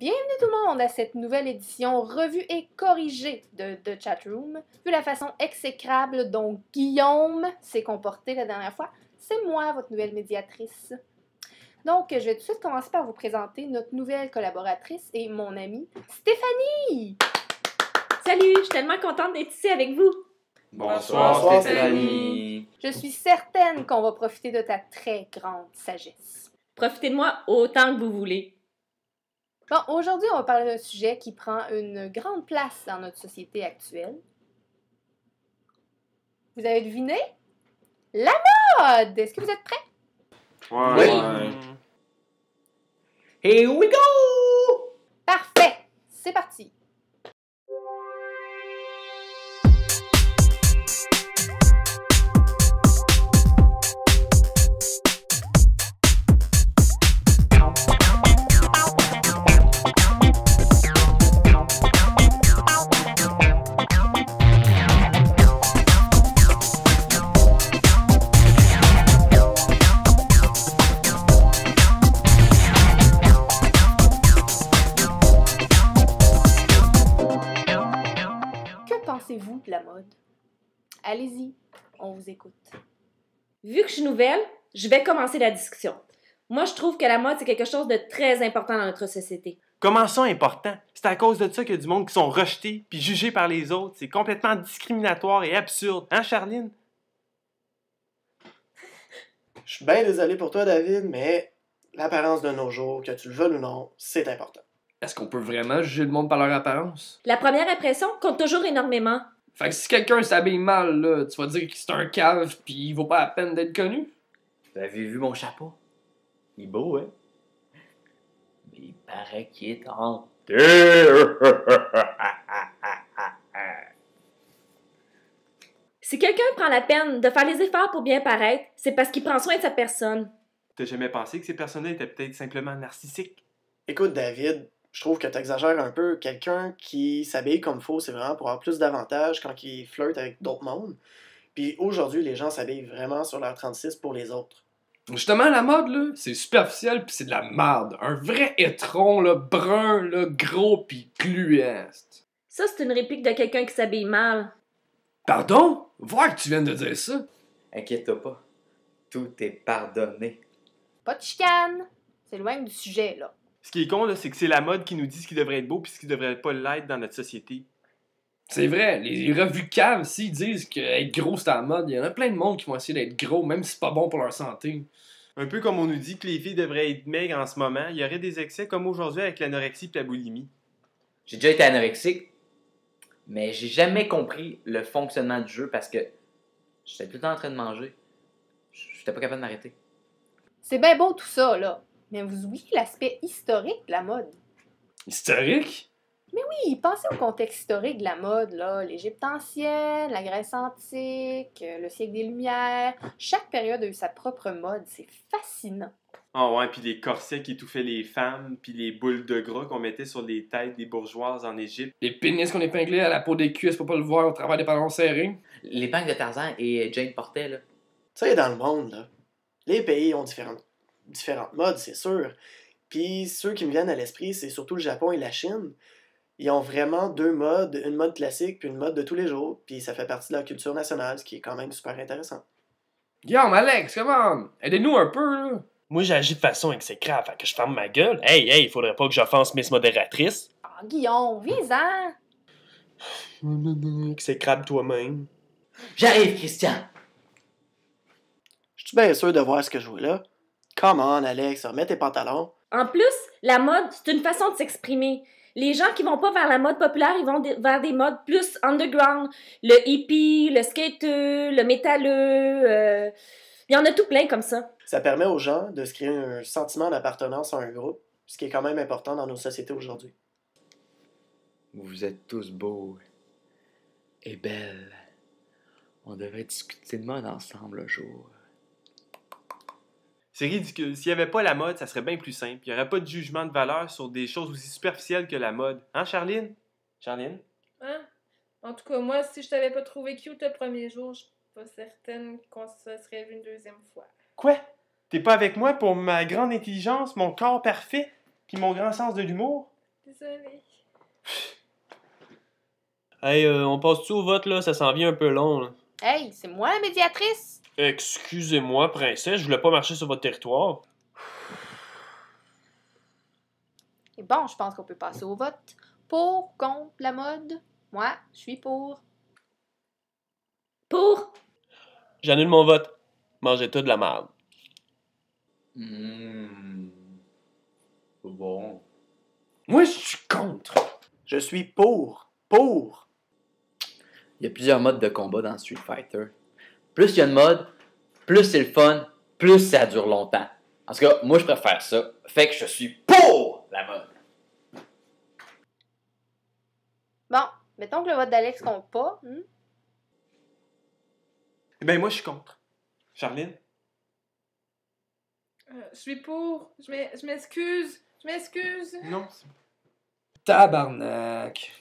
Bienvenue tout le monde à cette nouvelle édition revue et corrigée de The Chatroom. Vu la façon exécrable dont Guillaume s'est comporté la dernière fois, c'est moi, votre nouvelle médiatrice. Donc, je vais tout de suite commencer par vous présenter notre nouvelle collaboratrice et mon amie, Stéphanie! Salut, je suis tellement contente d'être ici avec vous. Bonsoir, Stéphanie. Je suis certaine qu'on va profiter de ta très grande sagesse. Profitez de moi autant que vous voulez. Bon, aujourd'hui, on va parler d'un sujet qui prend une grande place dans notre société actuelle. Vous avez deviné? La mode! Est-ce que vous êtes prêts? Ouais. Here we go! Parfait! C'est parti! Pensez-vous de la mode? Allez-y, on vous écoute. Vu que je suis nouvelle, je vais commencer la discussion. Moi, je trouve que la mode, c'est quelque chose de très important dans notre société. Comment ça important? C'est à cause de ça qu'il y a du monde qui sont rejetés puis jugés par les autres. C'est complètement discriminatoire et absurde. Hein, Charline? Je suis bien désolé pour toi, David, mais l'apparence de nos jours, que tu le veuilles ou non, c'est important. Est-ce qu'on peut vraiment juger le monde par leur apparence? La première impression compte toujours énormément. Fait que si quelqu'un s'habille mal, là, tu vas dire que c'est un cave pis il vaut pas la peine d'être connu? Vous avez vu mon chapeau? Il est beau, hein? Mais il paraît qu'il est en terre. Si quelqu'un prend la peine de faire les efforts pour bien paraître, c'est parce qu'il prend soin de sa personne. T'as jamais pensé que ces personnes-là étaient peut-être simplement narcissiques? Écoute, David, je trouve que tu exagères un peu. Quelqu'un qui s'habille comme faux, c'est vraiment pour avoir plus d'avantages quand il flirte avec d'autres mondes. Puis aujourd'hui, les gens s'habillent vraiment sur leur 36 pour les autres. Justement, la mode, là, c'est superficiel pis c'est de la merde. Un vrai étron, là, brun, là, gros pis gluant. Ça, c'est une réplique de quelqu'un qui s'habille mal. Pardon? Voir que tu viens de dire ça. Inquiète-toi pas. Tout est pardonné. Pas de chicane! C'est loin du sujet, là. Ce qui est con, là, c'est que c'est la mode qui nous dit ce qui devrait être beau puis ce qui devrait pas l'être dans notre société. C'est vrai, les revues caves, s'ils disent qu'être gros c'est à la mode, il y en a plein de monde qui vont essayer d'être gros, même si c'est pas bon pour leur santé. Un peu comme on nous dit que les filles devraient être maigres en ce moment, il y aurait des excès comme aujourd'hui avec l'anorexie et la boulimie. J'ai déjà été anorexique, mais j'ai jamais compris le fonctionnement du jeu parce que j'étais tout le temps en train de manger. J'étais pas capable de m'arrêter. C'est bien beau tout ça, là. Mais vous oubliez l'aspect historique de la mode. Historique? Oui, pensez au contexte historique de la mode, là. L'Égypte ancienne, la Grèce antique, le siècle des Lumières. Chaque période a eu sa propre mode. C'est fascinant. Ah ouais, puis les corsets qui étouffaient les femmes, puis les boules de gras qu'on mettait sur les têtes des bourgeoises en Égypte. Les pénis qu'on épinglait à la peau des cuisses pour pas le voir au travers des pantalons serrés. Les bangs de Tarzan et Jane portaient, là. Tu sais, dans le monde, là, les pays ont différentes modes, c'est sûr. Puis ceux qui me viennent à l'esprit, c'est surtout le Japon et la Chine. Ils ont vraiment deux modes, une mode classique puis une mode de tous les jours. Puis ça fait partie de leur culture nationale, ce qui est quand même super intéressant. Guillaume, Alex, come on! Aidez-nous un peu, là! Moi, j'agis de façon exécrable, fait que je ferme ma gueule. Hey, faudrait pas que j'offense Miss Modératrice. Ah, Guillaume, vise-en! Exécrable toi-même. J'arrive, Christian! Je suis bien sûr de voir ce que je vois là. Come on, Alex, remets tes pantalons. En plus, la mode, c'est une façon de s'exprimer. Les gens qui vont pas vers la mode populaire, ils vont vers des modes plus underground. Le hippie, le skater, le métalleux. Il y en a tout plein comme ça. Ça permet aux gens de se créer un sentiment d'appartenance à un groupe, ce qui est quand même important dans nos sociétés aujourd'hui. Vous êtes tous beaux et belles. On devrait discuter de mode ensemble un jour. C'est ridicule. S'il n'y avait pas la mode, ça serait bien plus simple. Il n'y aurait pas de jugement de valeur sur des choses aussi superficielles que la mode. Hein, Charline? Charline? Hein? En tout cas, moi, si je t'avais pas trouvé cute le premier jour, je suis pas certaine qu'on se serait vu une deuxième fois. Quoi? T'es pas avec moi pour ma grande intelligence, mon corps parfait, puis mon grand sens de l'humour? Désolée. Hey, on passe-tu au vote, là? Ça s'en vient un peu long, là. Hey, c'est moi la médiatrice! Excusez-moi, princesse, je voulais pas marcher sur votre territoire. Et bon, je pense qu'on peut passer au vote. Pour, contre la mode? Moi, je suis pour. Pour. J'annule mon vote. Mangez tout de la merde. Bon. Moi, je suis contre. Je suis pour. Pour. Il y a plusieurs modes de combat dans Street Fighter. Plus il y a de modes, plus c'est le fun, plus ça dure longtemps. En tout cas, moi, je préfère ça. Fait que je suis pour la mode. Bon, mettons que le vote d'Alex compte pas. Eh ben, moi, je suis contre. Charline? Je suis pour. Je m'excuse. Je m'excuse. Non. Tabarnak.